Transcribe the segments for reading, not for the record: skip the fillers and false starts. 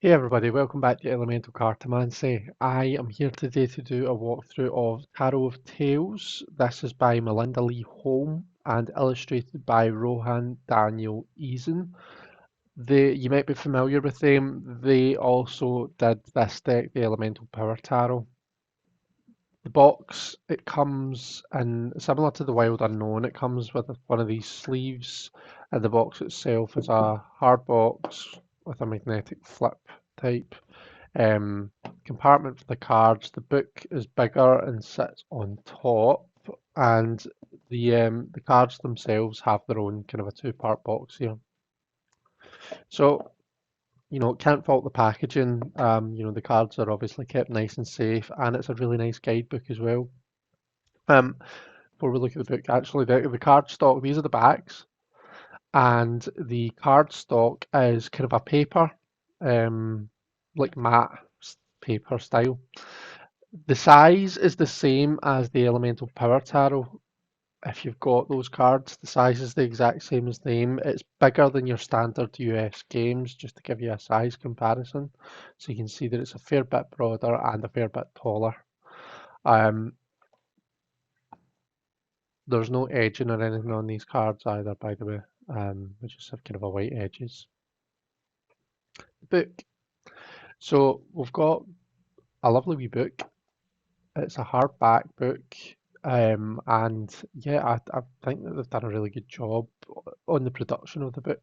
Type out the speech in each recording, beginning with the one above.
Hey everybody, welcome back to Elemental Cartomancy. I am here today to do a walkthrough of Tarot of Tales. This is by Melinda Holm and illustrated by Rohan Eason. You might be familiar with them. They also did this deck, the Elemental Power Tarot. The box, it comes in, similar to the Wild Unknown, it comes with one of these sleeves, and the box itself is a hard box with a magnetic flip type compartment for the cards. The book is bigger and sits on top, and the cards themselves have their own kind of a two-part box here. So, can't fault the packaging. The cards are obviously kept nice and safe, and it's a really nice guidebook as well. Um, Before we look at the book, actually, the card stock, these are the backs, and the card stock is kind of a paper, like matte paper style. The size is the same as the Elemental Power Tarot. If you've got those cards, the size is the exact same as them. It's bigger than your standard US games, just to give you a size comparison. So you can see that it's a fair bit broader and a fair bit taller. Um, there's no edging or anything on these cards either, by the way. They just have kind of a white edges. The book. So we've got a lovely wee book. It's a hardback book. And yeah, I think that they've done a really good job on the production of the book.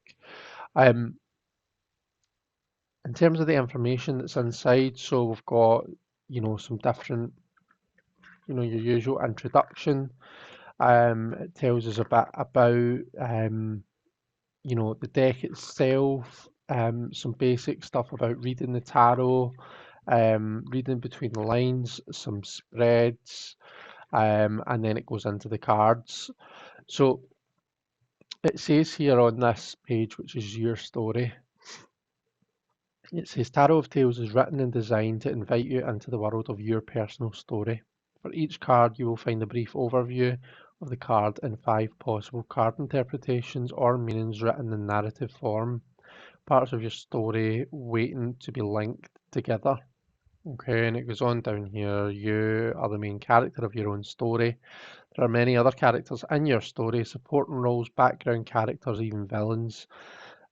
Um, in terms of the information that's inside, so we've got, some different, your usual introduction. It tells us a bit about, the deck itself, some basic stuff about reading the tarot, reading between the lines, some spreads, and then it goes into the cards. So it says here on this page, which is your story, it says Tarot of Tales is written and designed to invite you into the world of your personal story. For each card, you will find a brief overview of the card and 5 possible card interpretations or meanings written in narrative form. Parts of your story waiting to be linked together. Okay, and it goes on down here. You are the main character of your own story. There are many other characters in your story, supporting roles, background characters, even villains.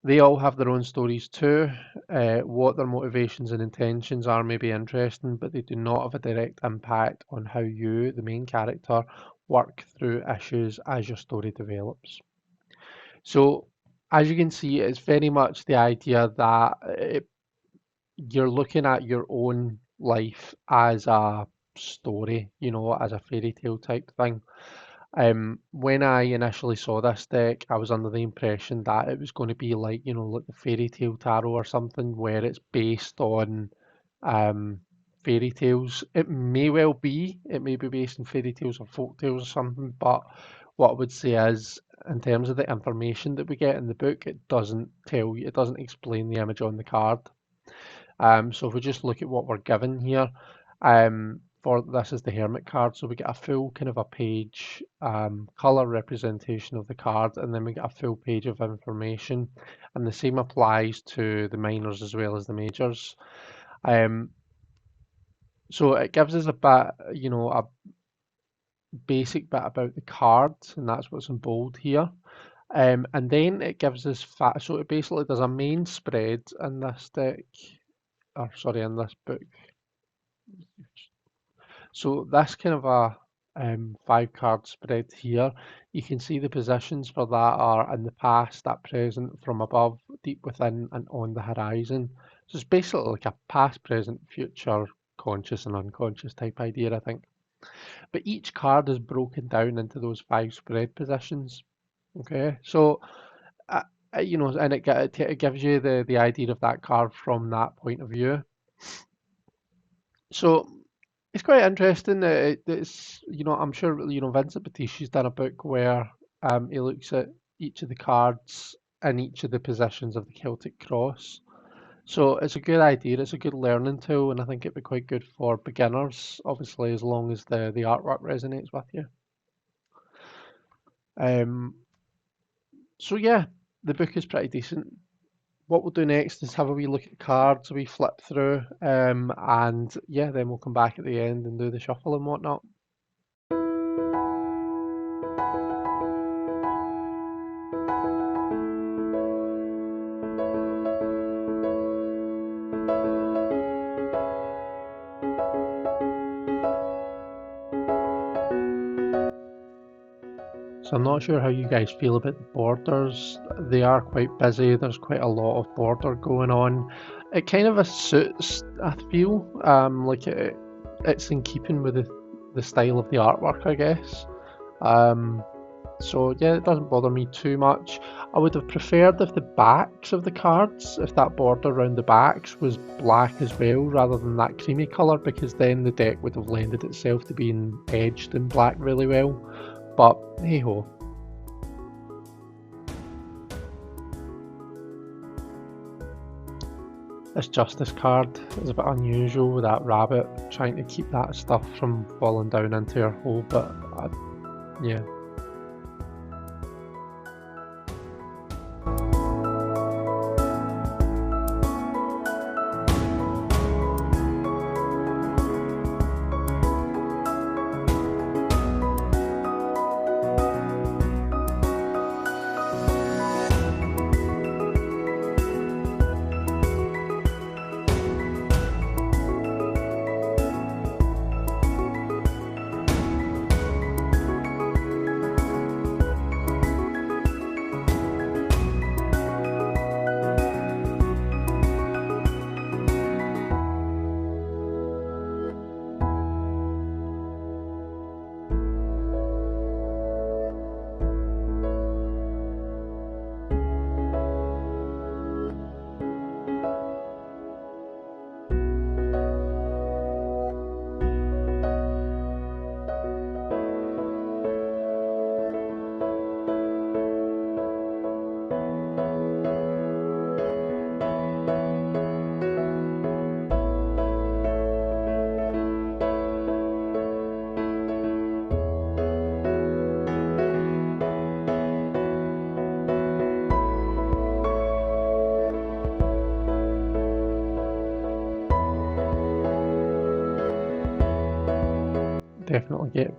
They all have their own stories too. What their motivations and intentions are may be interesting, but they do not have a direct impact on how you, the main character, work through issues as your story develops. So, as you can see, it's very much the idea that you're looking at your own life as a story, as a fairy tale type thing. When I initially saw this deck, I was under the impression that it was going to be like, like the fairy tale tarot or something where it's based on um, fairy tales. It may well be, it may be based on fairy tales or folk tales or something, but what I would say is, in terms of the information that we get in the book, it doesn't tell you, it doesn't explain the image on the card. So if we just look at what we're given here, for this is the Hermit card, so we get a full kind of a page color representation of the card, and then we get a full page of information, and the same applies to the minors as well as the majors. Um, so it gives us a bit, a basic bit about the card, and that's what's in bold here. And then it gives us so it basically does a main spread in this deck, or sorry, in this book. So that's kind of a 5 card spread here. You can see the positions for that are in the past, at present, from above, deep within, and on the horizon. So it's basically like a past, present, future, conscious and unconscious type idea, I think. But each card is broken down into those 5 spread positions. Okay, so and it gives you the idea of that card from that point of view. So it's quite interesting. It's I'm sure Vincent Batisci's done a book where he looks at each of the cards and each of the positions of the Celtic cross. So it's a good idea. It's a good learning tool, and I think it'd be quite good for beginners. Obviously, as long as the artwork resonates with you. Um, so yeah, the book is pretty decent. what we'll do next is have a wee look at cards, a wee flip through, and yeah, then we'll come back at the end and do the shuffle and whatnot. So I'm not sure how you guys feel about the borders. They are quite busy. There's quite a lot of border going on. It kind of suits, I feel, like it's in keeping with the style of the artwork, I guess. Um, so yeah, it doesn't bother me too much. I would have preferred if the backs of the cards, if that border around the backs was black as well, rather than that creamy colour, because then the deck would have lended itself to being edged in black really well. But hey ho. This Justice card is a bit unusual with that rabbit trying to keep that stuff from falling down into her hole, but yeah. Definitely get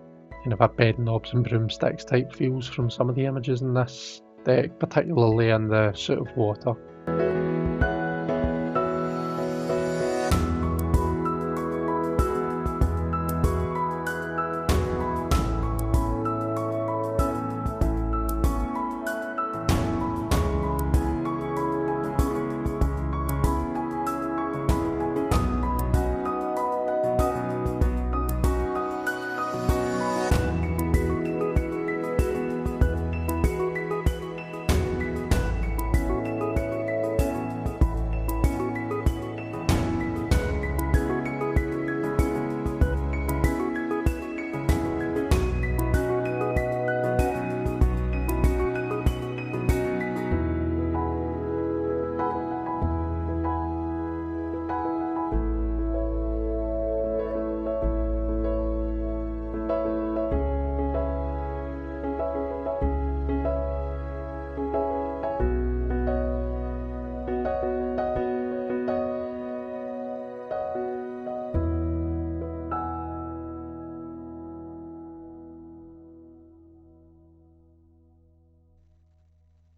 kind of a bed knobs and broomsticks type feels from some of the images in this deck, particularly in the suit of water.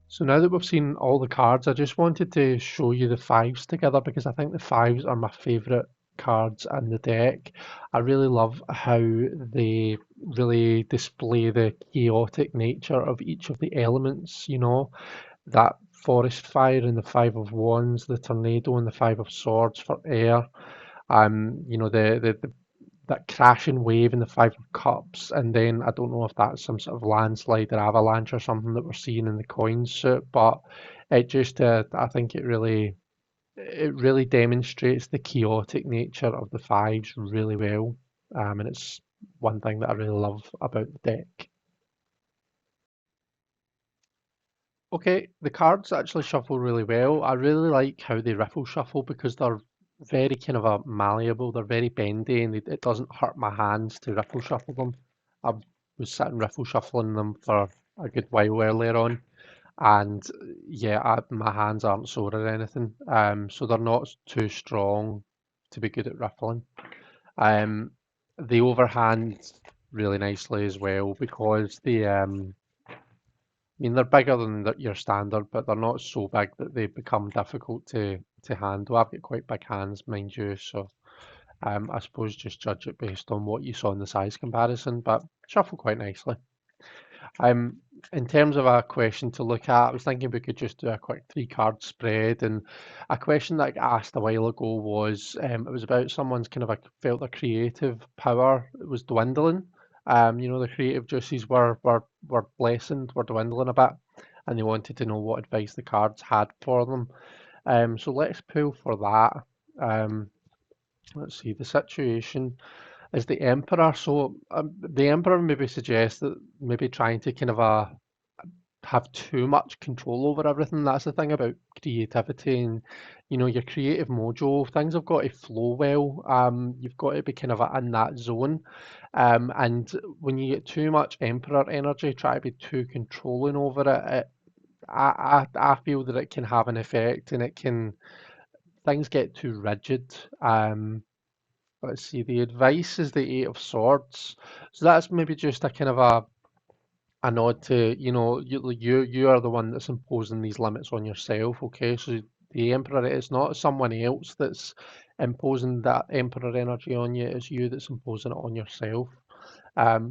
So now that we've seen all the cards, I just wanted to show you the fives together because I think the fives are my favourite cards in the deck. I really love how they really display the chaotic nature of each of the elements, you know, that forest fire in the five of wands, the tornado and the five of swords for air, you know, the that crashing wave in the Five of Cups, and then I don't know if that's some sort of landslide or avalanche or something that we're seeing in the coin suit, but it just I think it really demonstrates the chaotic nature of the fives really well, and it's one thing that I really love about the deck. Okay, the cards actually shuffle really well. I really like how they riffle shuffle because they're very kind of a malleable, they're very bendy, and it doesn't hurt my hands to riffle shuffle them. I was sitting riffle shuffling them for a good while earlier on. and yeah, my hands aren't sore or anything. So they're not too strong to be good at riffling. Um, they overhand really nicely as well because I mean, they're bigger than your standard, but they're not so big that they become difficult to handle. I've got quite big hands, mind you, so I suppose just judge it based on what you saw in the size comparison, but shuffle quite nicely. Um, in terms of a question to look at, I was thinking we could just do a quick three-card spread. And a question that I asked a while ago was, it was about someone's kind of felt their creative power was dwindling. The creative juices were lessened, were dwindling a bit, and they wanted to know what advice the cards had for them. So let's pull for that. Um, let's see the situation is the Emperor. So the Emperor maybe suggests that maybe trying to kind of have too much control over everything. That's the thing about creativity and your creative mojo. Things have got to flow well. You've got to be kind of in that zone. And when you get too much Emperor energy, try to be too controlling over I feel that it can have an effect, and it can things get too rigid. Let's see, the advice is the Eight of Swords. So that's maybe just a kind of a nod to, you are the one that's imposing these limits on yourself, okay? So the Emperor, it's not someone else that's imposing that Emperor energy on you, it's you that's imposing it on yourself.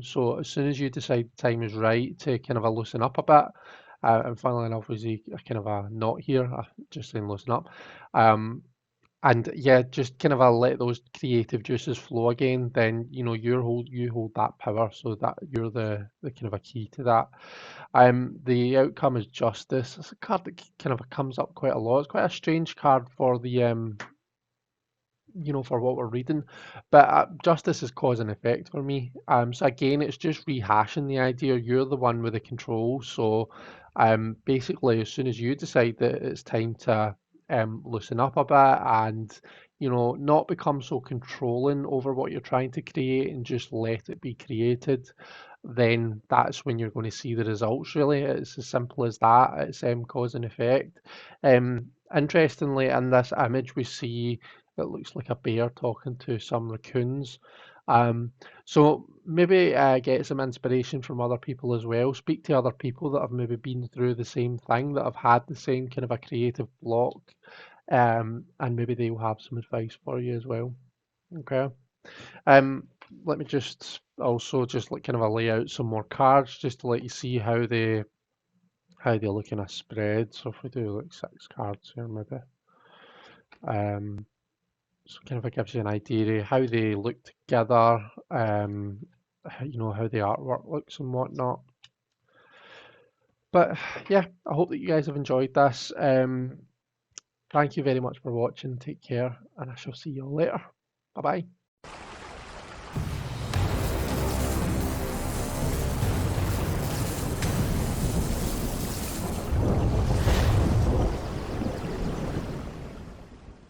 So as soon as you decide time is right to kind of loosen up a bit, and funnily enough, was a kind of a not here, just saying loosen up. Um, and yeah, just kind of let those creative juices flow again. Then you hold that power, so that you're the kind of a key to that. The outcome is justice. It's a card that kind of comes up quite a lot. It's quite a strange card for the for what we're reading. But justice is cause and effect for me. So again, it's just rehashing the idea you're the one with the control. So basically, as soon as you decide that it's time to loosen up a bit and not become so controlling over what you're trying to create and just let it be created, then that's when you're going to see the results. Really, it's as simple as that. It's cause and effect. Interestingly, in this image, we see it looks like a bear talking to some raccoons. So maybe get some inspiration from other people as well. Speak to other people that have maybe been through the same thing, that have had the same kind of a creative block, and maybe they'll have some advice for you as well. Okay. Um, Let me just also just like kind of lay out some more cards just to let you see how they look in a spread. So if we do like 6 cards here, maybe. Um, So kind of it gives you an idea of how they look together, how the artwork looks and whatnot. But yeah, I hope that you guys have enjoyed this. Thank you very much for watching. Take care, and I shall see you all later. Bye bye.